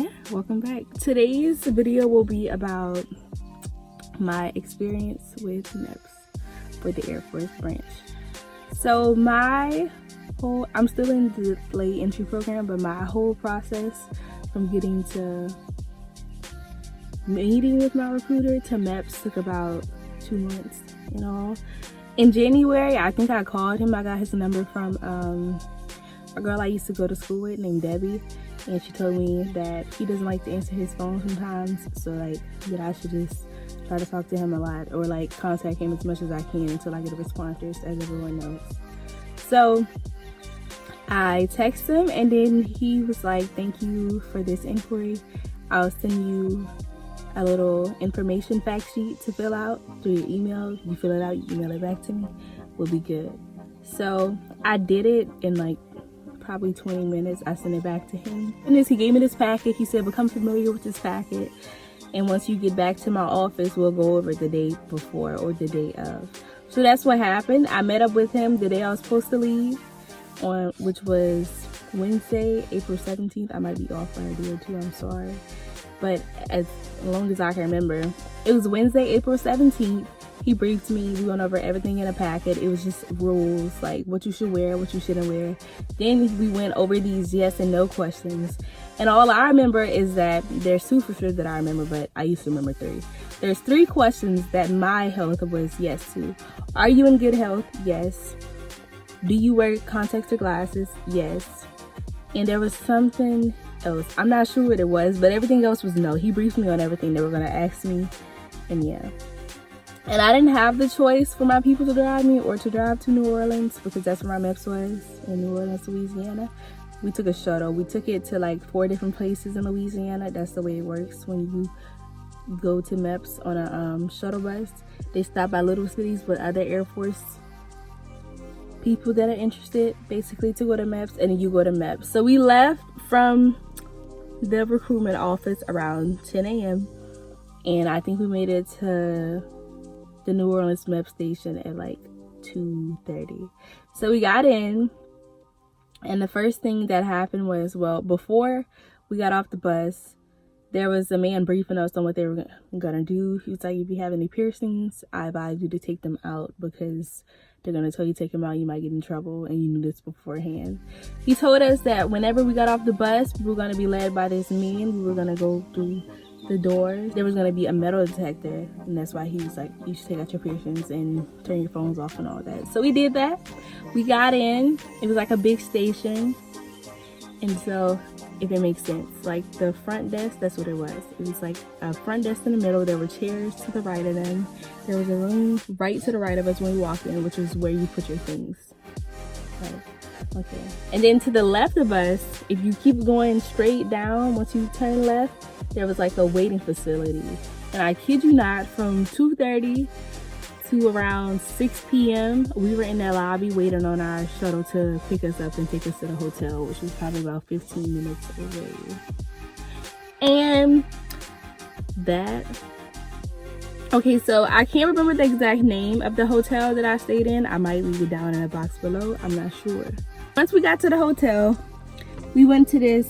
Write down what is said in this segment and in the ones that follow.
Yeah, welcome back. Today's video will be about my experience with MEPS for the Air Force branch. So I'm still in the late entry program, but my whole process from getting to meeting with my recruiter to MEPS took about 2 months, you know. In January, I think I called him. I got his number from a girl I used to go to school with named Debbie, and she told me that he doesn't like to answer his phone sometimes, so like that I should just try to talk to him a lot, or like contact him as much as I can until I get a response, as everyone knows. So I texted him, and then he was like, "Thank you for this inquiry. I'll send you a little information fact sheet to fill out through your email. You fill it out, you email it back to me. We'll be good." So I did it in like probably 20 minutes. I sent it back to him, and as he gave me this packet, he said, "Become familiar with this packet, and once you get back to my office, we'll go over the day before or the day of." So that's what happened. I met up with him the day I was supposed to leave, which was Wednesday, April 17th. I might be off by a day or two, I'm sorry, but as long as I can remember, it was Wednesday, April 17th. He briefed me. We went over everything in a packet. It was just rules, like what you should wear, what you shouldn't wear. Then we went over these yes and no questions. And all I remember is that there's 2 for sure that I remember, but I used to remember 3. There's 3 questions that my health was yes to. Are you in good health? Yes. Do you wear contacts or glasses? Yes. And there was something else. I'm not sure what it was, but everything else was no. He briefed me on everything they were going to ask me, and yeah. And I didn't have the choice for my people to drive me or to drive to New Orleans, because that's where my MEPS was, in New Orleans, Louisiana. We took a shuttle. We took it to like 4 different places in Louisiana. That's the way it works when you go to MEPS on a shuttle bus. They stop by little cities with other Air Force people that are interested, basically, to go to MEPS, and then you go to MEPS. So we left from the recruitment office around 10 a.m. and I think we made it to the New Orleans MEPS station at like 2:30. So we got in, and the first thing that happened was, well, before we got off the bus, there was a man briefing us on what they were gonna do. He was like, "If you have any piercings, I advise you to take them out, because they're gonna tell you to take them out, you might get in trouble, and you knew this beforehand." He told us that whenever we got off the bus, we were gonna be led by this man. We were gonna go through the doors. There was gonna be a metal detector, and that's why he was like, "You should take out your piercings and turn your phones off and all that." So we did that. We got in. It was like a big station, and so, if it makes sense, like the front desk, that's what it was. It was like a front desk in the middle. There were chairs to the right of them. There was a room right to the right of us when we walked in, which was where you put your things. Okay. And then to the left of us, if you keep going straight down, once you turn left, there was like a waiting facility. And I kid you not, from 2:30 to around 6 p.m, we were in that lobby waiting on our shuttle to pick us up and take us to the hotel, which was probably about 15 minutes away. And okay, so I can't remember the exact name of the hotel that I stayed in. I might leave it down in the box below, I'm not sure. Once we got to the hotel, we went to this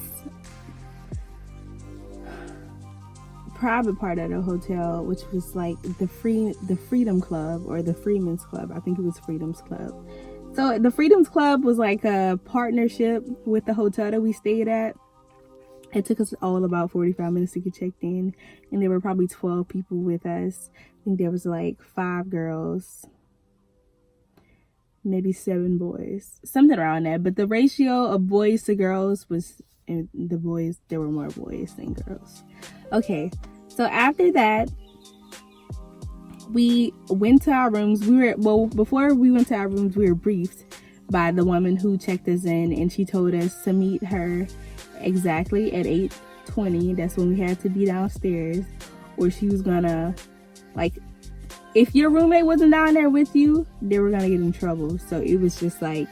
private part of the hotel, which was like the Freedom Club, or the Freedmen's Club. I think it was Freedom's Club. So the Freedom's Club was like a partnership with the hotel that we stayed at. It took us all about 45 minutes to get checked in, and there were probably 12 people with us. I think there was like 5 girls, maybe 7 boys, something around that. But the ratio of boys to girls was, and the boys, there were more boys than girls. Okay, so after that, we went to our rooms. Before we went to our rooms, we were briefed by the woman who checked us in, and she told us to meet her exactly at 8:20. That's when we had to be downstairs, or she was gonna, like, if your roommate wasn't down there with you, they were gonna get in trouble. So it was just like,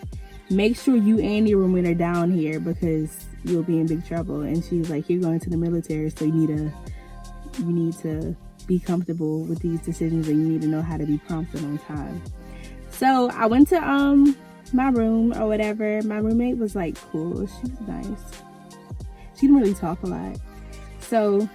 make sure you and your roommate are down here, because you'll be in big trouble. And she was like, "You're going to the military, so you need to be comfortable with these decisions, and you need to know how to be prompt and on time." So I went to my room or whatever. My roommate was like cool. She was nice. She didn't really talk a lot. So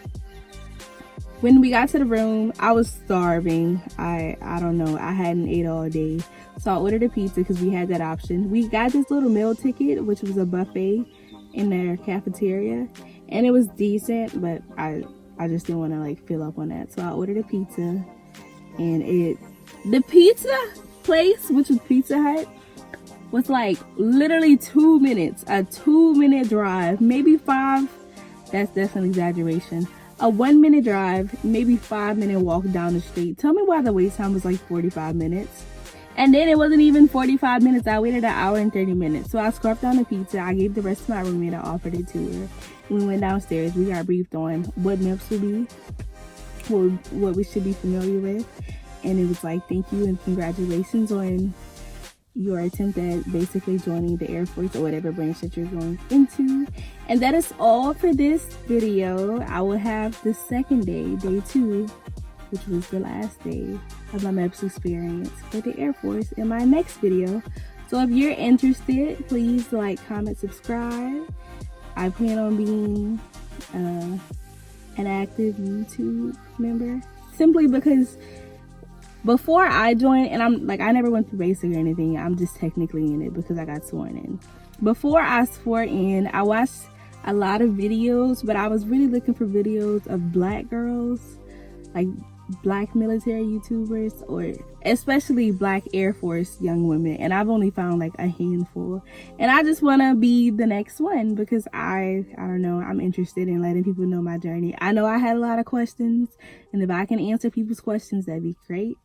when we got to the room, I was starving. I don't know, I hadn't ate all day, so I ordered a pizza because we had that option. We got this little meal ticket, which was a buffet in their cafeteria, and it was decent, but I just didn't want to like fill up on that, so I ordered a pizza. And the pizza place, which was Pizza Hut, was like literally 2 minutes, a 2-minute drive, maybe 5. That's an exaggeration. A 1-minute drive, maybe 5-minute walk down the street. Tell me why the wait time was like 45 minutes. And then it wasn't even 45 minutes. I waited an hour and 30 minutes. So I scarfed down the pizza. I gave the rest to my roommate. I offered it to her. We went downstairs. We got briefed on what MEPS would be, what we should be familiar with. And it was like, thank you and congratulations on your attempt at basically joining the Air Force or whatever branch that you're going into. And that is all for this video. I will have the second day, day 2, which was the last day of my MEPS experience for the Air Force, in my next video. So if you're interested, please like, comment, subscribe. I plan on being an active YouTube member, simply because before I joined, and I'm like, I never went through basic or anything, I'm just technically in it because I got sworn in. Before I swore in, I watched a lot of videos, but I was really looking for videos of black girls, like black military YouTubers, or especially black Air Force young women, and I've only found like a handful. And I just want to be the next one because I don't know, I'm interested in letting people know my journey. I know I had a lot of questions, and if I can answer people's questions, that'd be great.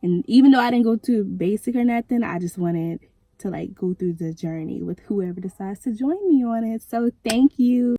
And even though I didn't go to basic or nothing, I just wanted to like go through the journey with whoever decides to join me on it. So thank you.